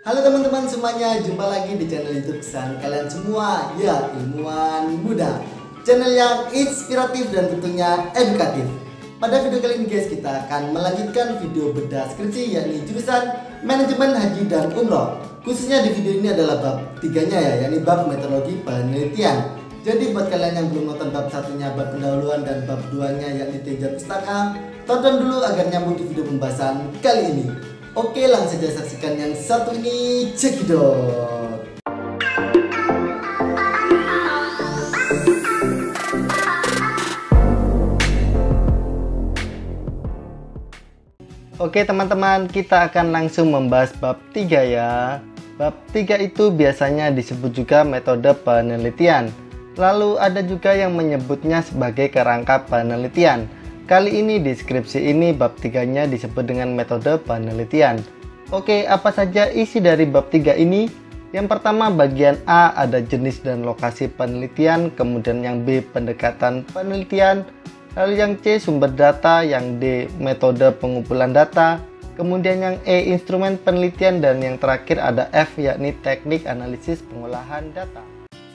Halo teman-teman semuanya, jumpa lagi di channel YouTube kesayangan kalian semua, ya ilmuwan muda. Channel yang inspiratif dan tentunya edukatif. Pada video kali ini guys, kita akan melanjutkan video bedah skripsi yakni jurusan Manajemen Haji dan Umroh. Khususnya di video ini adalah bab 3-nya ya, yakni bab metodologi penelitian. Jadi buat kalian yang belum nonton bab 1-nya, bab pendahuluan, dan bab 2-nya yakni tinjau pustaka, tonton dulu agar nyambung di video pembahasan kali ini. Oke, langsung saja saksikan yang satu ini, cekidot. Oke teman-teman, kita akan langsung membahas bab 3 ya. Bab 3 itu biasanya disebut juga metode penelitian. Lalu ada juga yang menyebutnya sebagai kerangka penelitian. Kali ini di skripsi ini bab 3-nya disebut dengan metode penelitian. Oke, apa saja isi dari bab 3 ini? Yang pertama, bagian A ada jenis dan lokasi penelitian, kemudian yang B pendekatan penelitian, lalu yang C sumber data, yang D metode pengumpulan data, kemudian yang E instrumen penelitian, dan yang terakhir ada F yakni teknik analisis pengolahan data.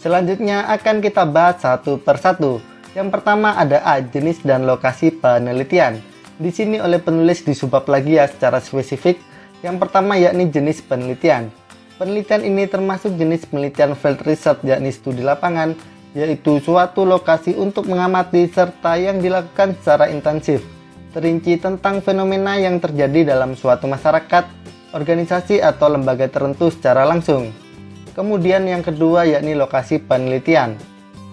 Selanjutnya akan kita bahas satu persatu. Yang pertama ada A, jenis dan lokasi penelitian. Di sini oleh penulis disubab lagi ya secara spesifik. Yang pertama yakni jenis penelitian. Penelitian ini termasuk jenis penelitian field research yakni studi lapangan, yaitu suatu lokasi untuk mengamati serta yang dilakukan secara intensif, terinci tentang fenomena yang terjadi dalam suatu masyarakat, organisasi atau lembaga tertentu secara langsung. Kemudian yang kedua yakni lokasi penelitian.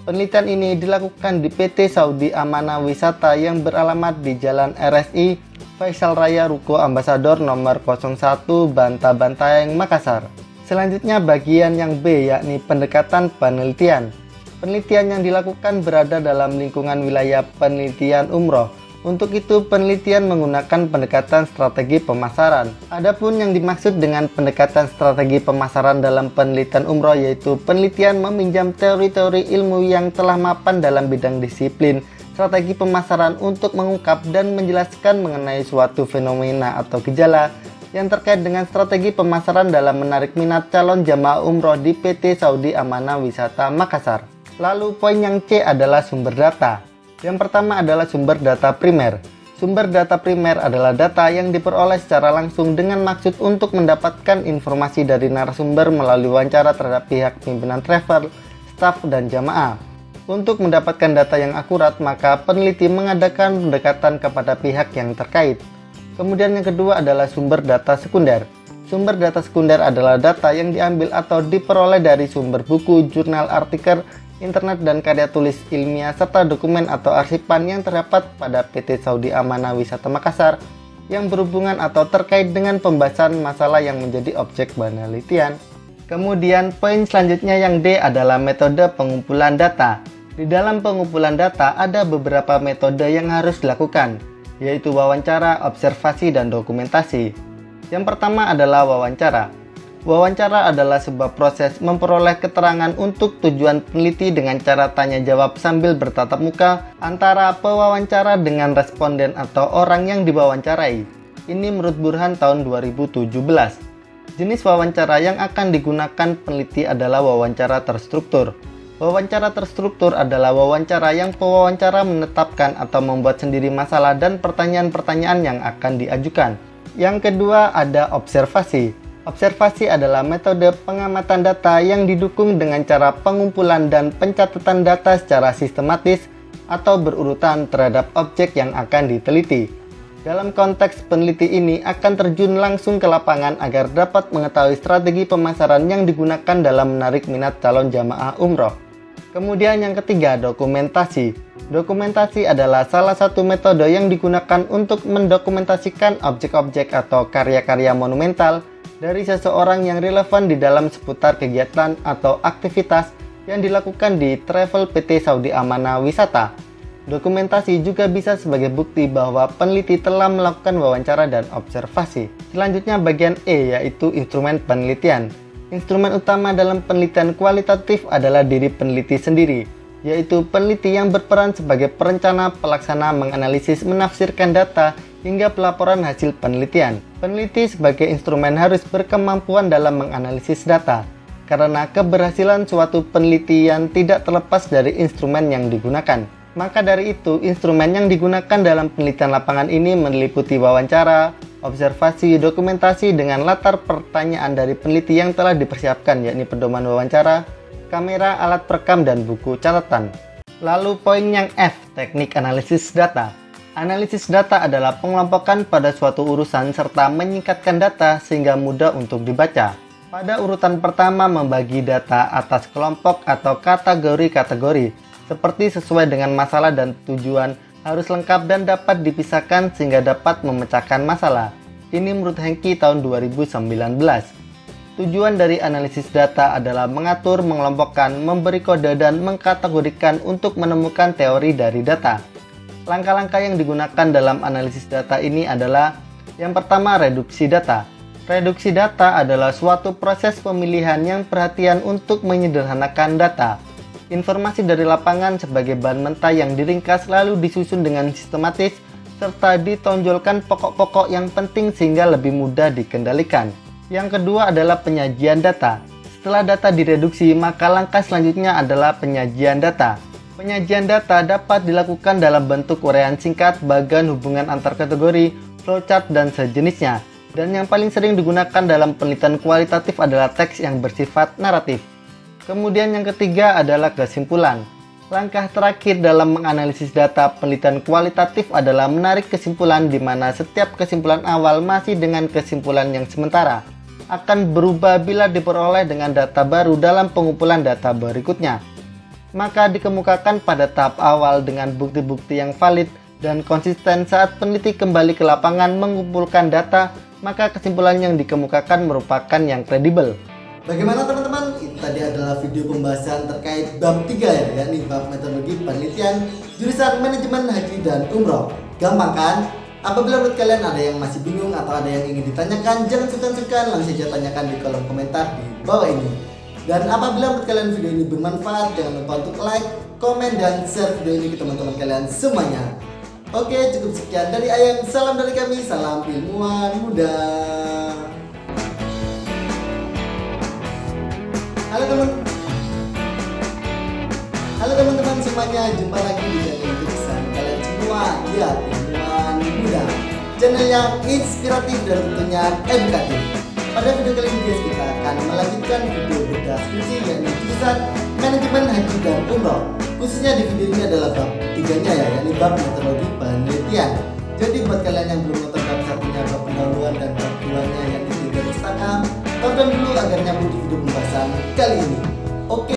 Penelitian ini dilakukan di PT Saudi Amanah Wisata yang beralamat di Jalan RSI Faisal Raya Ruko Ambasador nomor 01 Bantabantaeng, Makassar. Selanjutnya bagian yang B yakni pendekatan penelitian. Penelitian yang dilakukan berada dalam lingkungan wilayah penelitian umroh. Untuk itu penelitian menggunakan pendekatan strategi pemasaran. Adapun yang dimaksud dengan pendekatan strategi pemasaran dalam penelitian umroh yaitu penelitian meminjam teori-teori ilmu yang telah mapan dalam bidang disiplin strategi pemasaran untuk mengungkap dan menjelaskan mengenai suatu fenomena atau gejala yang terkait dengan strategi pemasaran dalam menarik minat calon jamaah umroh di PT Saudi Amanah Wisata Makassar. Lalu poin yang C adalah sumber data. Yang pertama adalah sumber data primer. Sumber data primer adalah data yang diperoleh secara langsung dengan maksud untuk mendapatkan informasi dari narasumber melalui wawancara terhadap pihak pimpinan travel, staf, dan jamaah. Untuk mendapatkan data yang akurat, maka peneliti mengadakan pendekatan kepada pihak yang terkait. Kemudian yang kedua adalah sumber data sekunder. Sumber data sekunder adalah data yang diambil atau diperoleh dari sumber buku, jurnal, artikel, internet, dan karya tulis ilmiah serta dokumen atau arsipan yang terdapat pada PT Saudi Amanah Wisata Makassar yang berhubungan atau terkait dengan pembahasan masalah yang menjadi objek penelitian. Kemudian poin selanjutnya yang D adalah metode pengumpulan data. Di dalam pengumpulan data ada beberapa metode yang harus dilakukan, yaitu wawancara, observasi, dan dokumentasi. Yang pertama adalah wawancara. Wawancara adalah sebuah proses memperoleh keterangan untuk tujuan peneliti dengan cara tanya jawab sambil bertatap muka antara pewawancara dengan responden atau orang yang diwawancarai. Ini menurut Burhan tahun 2017. Jenis wawancara yang akan digunakan peneliti adalah wawancara terstruktur. Wawancara terstruktur adalah wawancara yang pewawancara menetapkan atau membuat sendiri masalah dan pertanyaan-pertanyaan yang akan diajukan. Yang kedua ada observasi. Observasi adalah metode pengamatan data yang didukung dengan cara pengumpulan dan pencatatan data secara sistematis atau berurutan terhadap objek yang akan diteliti. Dalam konteks peneliti ini akan terjun langsung ke lapangan agar dapat mengetahui strategi pemasaran yang digunakan dalam menarik minat calon jamaah umroh. Kemudian yang ketiga, dokumentasi. Dokumentasi adalah salah satu metode yang digunakan untuk mendokumentasikan objek-objek atau karya-karya monumental dari seseorang yang relevan di dalam seputar kegiatan atau aktivitas yang dilakukan di travel PT Saudi Amanah Wisata. Dokumentasi juga bisa sebagai bukti bahwa peneliti telah melakukan wawancara dan observasi. Selanjutnya bagian E yaitu instrumen penelitian. Instrumen utama dalam penelitian kualitatif adalah diri peneliti sendiri, yaitu peneliti yang berperan sebagai perencana, pelaksana, menganalisis, menafsirkan data, hingga pelaporan hasil penelitian. Peneliti sebagai instrumen harus berkemampuan dalam menganalisis data, karena keberhasilan suatu penelitian tidak terlepas dari instrumen yang digunakan. Maka dari itu, instrumen yang digunakan dalam penelitian lapangan ini meliputi wawancara, observasi, dokumentasi dengan latar pertanyaan dari peneliti yang telah dipersiapkan, yakni pedoman wawancara, kamera, alat perekam, dan buku catatan. Lalu poin yang F, teknik analisis data. Analisis data adalah pengelompokan pada suatu urusan serta menyingkatkan data sehingga mudah untuk dibaca. Pada urutan pertama, membagi data atas kelompok atau kategori-kategori, seperti sesuai dengan masalah dan tujuan, harus lengkap dan dapat dipisahkan sehingga dapat memecahkan masalah. Ini menurut Henki tahun 2019. Tujuan dari analisis data adalah mengatur, mengelompokkan, memberi kode, dan mengkategorikan untuk menemukan teori dari data. Langkah-langkah yang digunakan dalam analisis data ini adalah: yang pertama, reduksi data. Reduksi data adalah suatu proses pemilihan yang perhatian untuk menyederhanakan data. Informasi dari lapangan sebagai bahan mentah yang diringkas lalu disusun dengan sistematis serta ditonjolkan pokok-pokok yang penting sehingga lebih mudah dikendalikan. Yang kedua adalah penyajian data. Setelah data direduksi, maka langkah selanjutnya adalah penyajian data. Penyajian data dapat dilakukan dalam bentuk uraian singkat, bagan hubungan antar kategori, flowchart, dan sejenisnya. Dan yang paling sering digunakan dalam penelitian kualitatif adalah teks yang bersifat naratif. Kemudian yang ketiga adalah kesimpulan. Langkah terakhir dalam menganalisis data penelitian kualitatif adalah menarik kesimpulan, di mana setiap kesimpulan awal masih dengan kesimpulan yang sementara akan berubah bila diperoleh dengan data baru dalam pengumpulan data berikutnya. Maka dikemukakan pada tahap awal dengan bukti-bukti yang valid dan konsisten. Saat peneliti kembali ke lapangan mengumpulkan data, maka kesimpulan yang dikemukakan merupakan yang kredibel. Bagaimana teman-teman? Itu tadi adalah video pembahasan terkait bab 3 ya, yakni bab metodologi penelitian jurusan manajemen haji dan umroh. Gampang kan? Apabila menurut kalian ada yang masih bingung atau ada yang ingin ditanyakan, jangan sungkan-sungkan, langsung saja tanyakan di kolom komentar di bawah ini. Dan apabila menurut kalian video ini bermanfaat, jangan lupa untuk like, komen, dan share video ini ke teman-teman kalian semuanya. Oke, cukup sekian dari Ayang. Salam dari kami, salam ilmuwan muda. Halo teman-teman semuanya, jumpa lagi di channel YouTube kalian semua, ya, ilmuwan muda, channel yang inspiratif dan tentunya edukatif. Pada video kali ini guys, kita akan melanjutkan video berdaskripsi yakni jurusan manajemen haji dan umroh. Khususnya di video ini adalah bab 3-nya ya, yakni bab metodologi penelitian. Jadi buat kalian yang belum nonton bab 1-nya, bab pendahuluan, dan bab 2-nya yakni 3 Instagram, tonton dulu agar nyambung di video pembahasan kali ini. Oke.